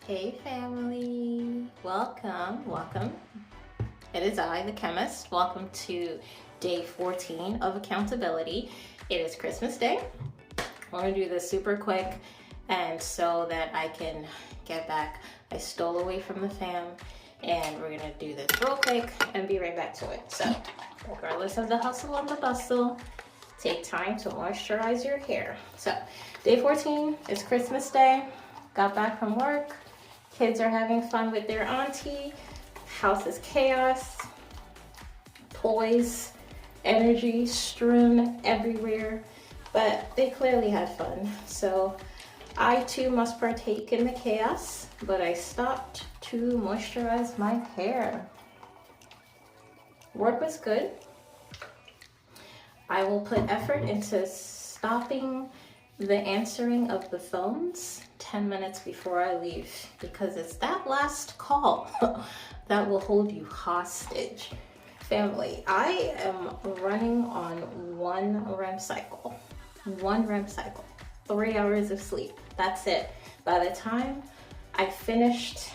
Hey family, welcome. It is I, the chemist. Welcome to day 14 of accountability. It is Christmas Day. We're gonna do this super quick and so that I can get back. I stole away from the fam and we're gonna do this real quick and be right back to it. So regardless of the hustle and the bustle, take time to moisturize your hair. So day 14 is Christmas Day. Got back from work. Kids are having fun with their auntie. House is chaos. Toys, energy strewn everywhere. But they clearly had fun. So I too must partake in the chaos, but I stopped to moisturize my hair. Work was good. I will put effort into stopping the answering of the phones 10 minutes before I leave because it's that last call that will hold you hostage. Family, I am running on one REM cycle, 3 hours of sleep. That's it. By the time I finished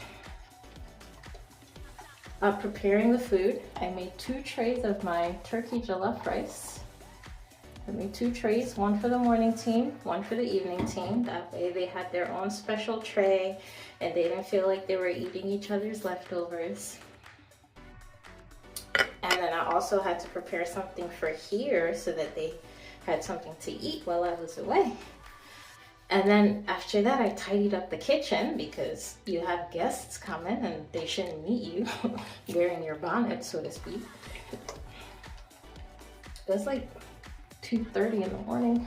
preparing the food, I made 2 trays of my turkey jollof rice. I made 2 trays, one for the morning team, one for the evening team. That way they had their own special tray and they didn't feel like they were eating each other's leftovers. And then I also had to prepare something for here so that they had something to eat while I was away. And then after that, I tidied up the kitchen because you have guests coming and they shouldn't meet you wearing your bonnet, so to speak. It was like 2:30 in the morning.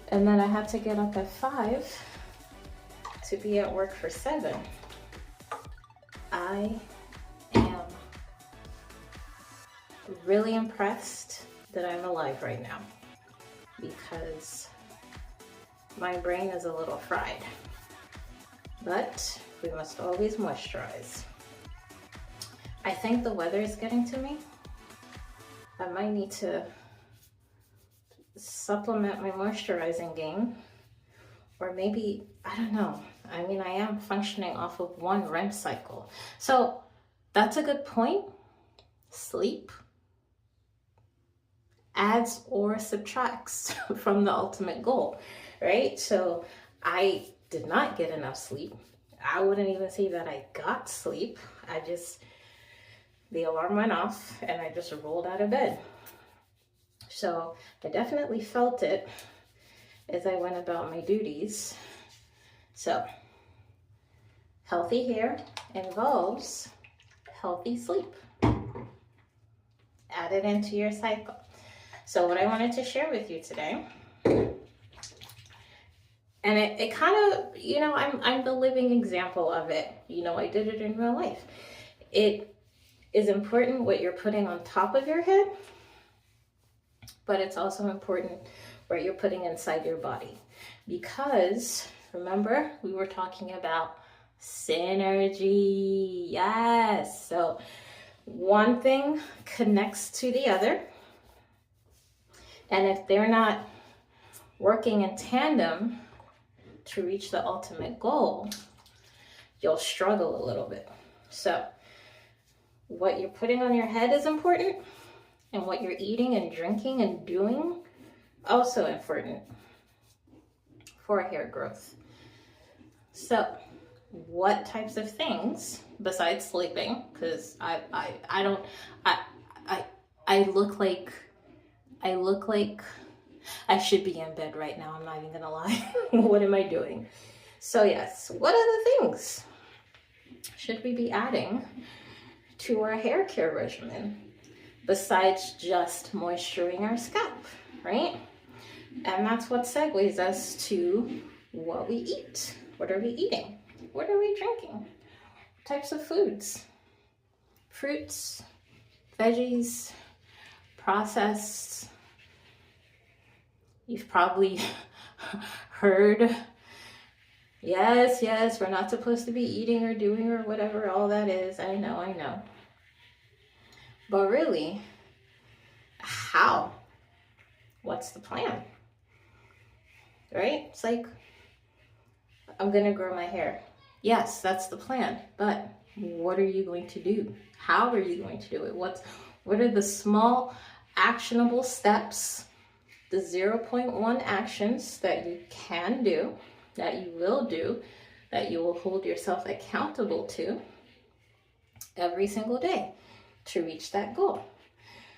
And then I had to get up at 5 to be at work for 7. I am really impressed that I'm alive right now because my brain is a little fried. But we must always moisturize. I think the weather is getting to me. I might need to supplement my moisturizing game, or maybe, I don't know. I mean, I am functioning off of one REM cycle. So that's a good point. Sleep adds or subtracts from the ultimate goal, right? So I did not get enough sleep. I wouldn't even say that I got sleep. The alarm went off and I just rolled out of bed. So I definitely felt it as I went about my duties. So healthy hair involves healthy sleep. Add it into your cycle. So what I wanted to share with you today, and it kind of, I'm the living example of it. I did it in real life. It is important what you're putting on top of your head, but it's also important what you're putting inside your body. Because remember, we were talking about synergy. Yes. So one thing connects to the other. And if they're not working in tandem to reach the ultimate goal, you'll struggle a little bit. So what you're putting on your head is important. And what you're eating and drinking and doing, also important for hair growth. So what types of things besides sleeping, because I look like I should be in bed right now. I'm not even gonna lie. What am I doing? So yes, what other things should we be adding to our hair care regimen besides just moisturizing our scalp, right? And that's what segues us to what we eat. What are we eating? What are we drinking? Types of foods. Fruits, veggies, processed. You've probably heard, yes, we're not supposed to be eating or doing or whatever all that is. I know. But really, how? What's the plan? Right? It's like, I'm gonna grow my hair. Yes, that's the plan. But what are you going to do? How are you going to do it? What are the small actionable steps, the 0.1 actions that you can do, that you will do, that you will hold yourself accountable to every single day to reach that goal?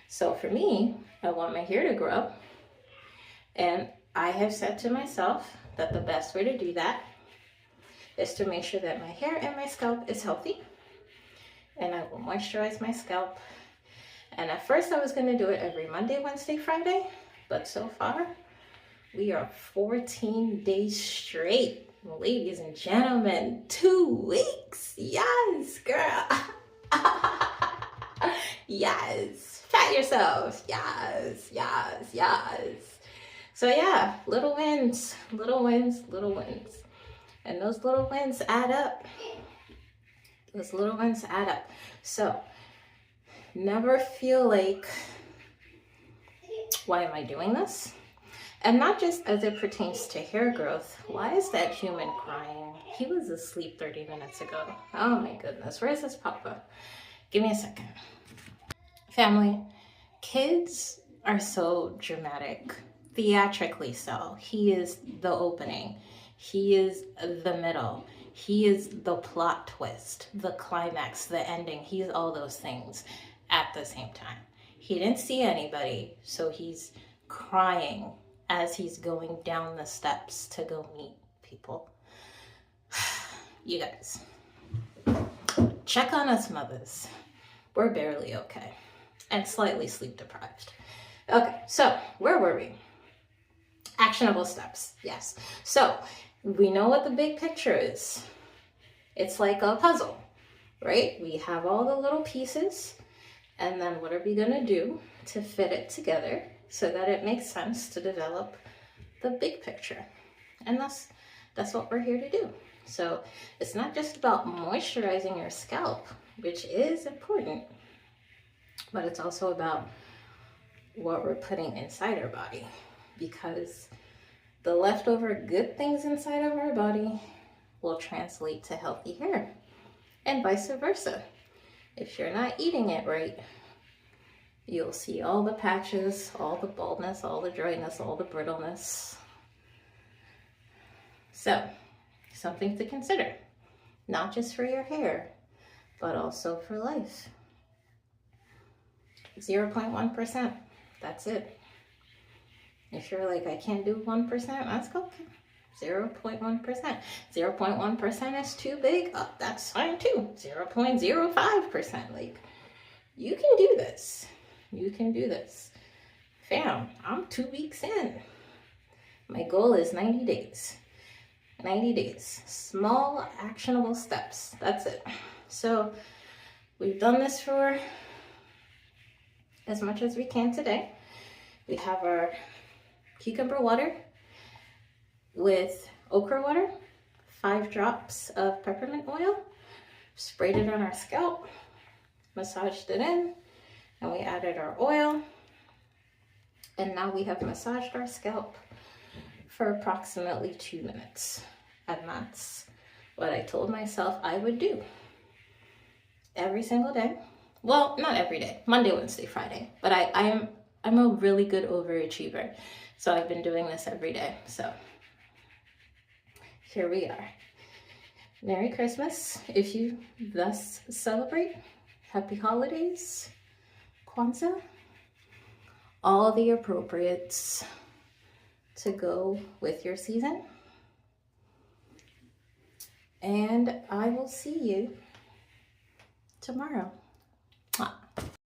So for me, I want my hair to grow, and I have said to myself that the best way to do that is to make sure that my hair and my scalp is healthy, and I will moisturize my scalp. And at first I was going to do it every Monday, Wednesday, Friday, but so far we are 14 days straight. Ladies and gentlemen, 2 weeks. Yes, girl. Yes. Pat yourself. Yes, yes, yes. So yeah, little wins, little wins, little wins. And those little wins add up. Those little ones add up. So never feel like, why am I doing this? And not just as it pertains to hair growth. Why is that human crying? He was asleep 30 minutes ago. Oh my goodness. Where's this papa? Give me a second. Family, kids are so dramatic. Theatrically so. He is the opening. He is the middle. He is the plot twist, the climax, the ending. He's all those things at the same time. He didn't see anybody, so he's crying as he's going down the steps to go meet people. You guys, check on us mothers. We're barely okay and slightly sleep deprived. Okay, so where were we? Actionable steps, yes. So we know what the big picture is. It's like a puzzle, right? We have all the little pieces, and then what are we gonna do to fit it together so that it makes sense to develop the big picture? And that's what we're here to do. So it's not just about moisturizing your scalp, which is important, but it's also about what we're putting inside our body, because the leftover good things inside of our body will translate to healthy hair, and vice versa. If you're not eating it right, you'll see all the patches, all the baldness, all the dryness, all the brittleness. So, something to consider, not just for your hair, but also for life. 0.1%, that's it. If you're like, I can't do 1%, that's okay. 0.1%. 0.1% is too big. Oh, that's fine too. 0.05%. Like, you can do this. You can do this. Fam, I'm 2 weeks in. My goal is 90 days. 90 days. Small, actionable steps. That's it. So, we've done this for as much as we can today. We have our cucumber water with okra water, 5 drops of peppermint oil, sprayed it on our scalp, massaged it in, and we added our oil. And now we have massaged our scalp for approximately 2 minutes. And that's what I told myself I would do every single day. Well, not every day, Monday, Wednesday, Friday, but I'm a really good overachiever. So I've been doing this every day. So here we are. Merry Christmas if you thus celebrate. Happy holidays, Kwanzaa, all the appropriates to go with your season. And I will see you tomorrow.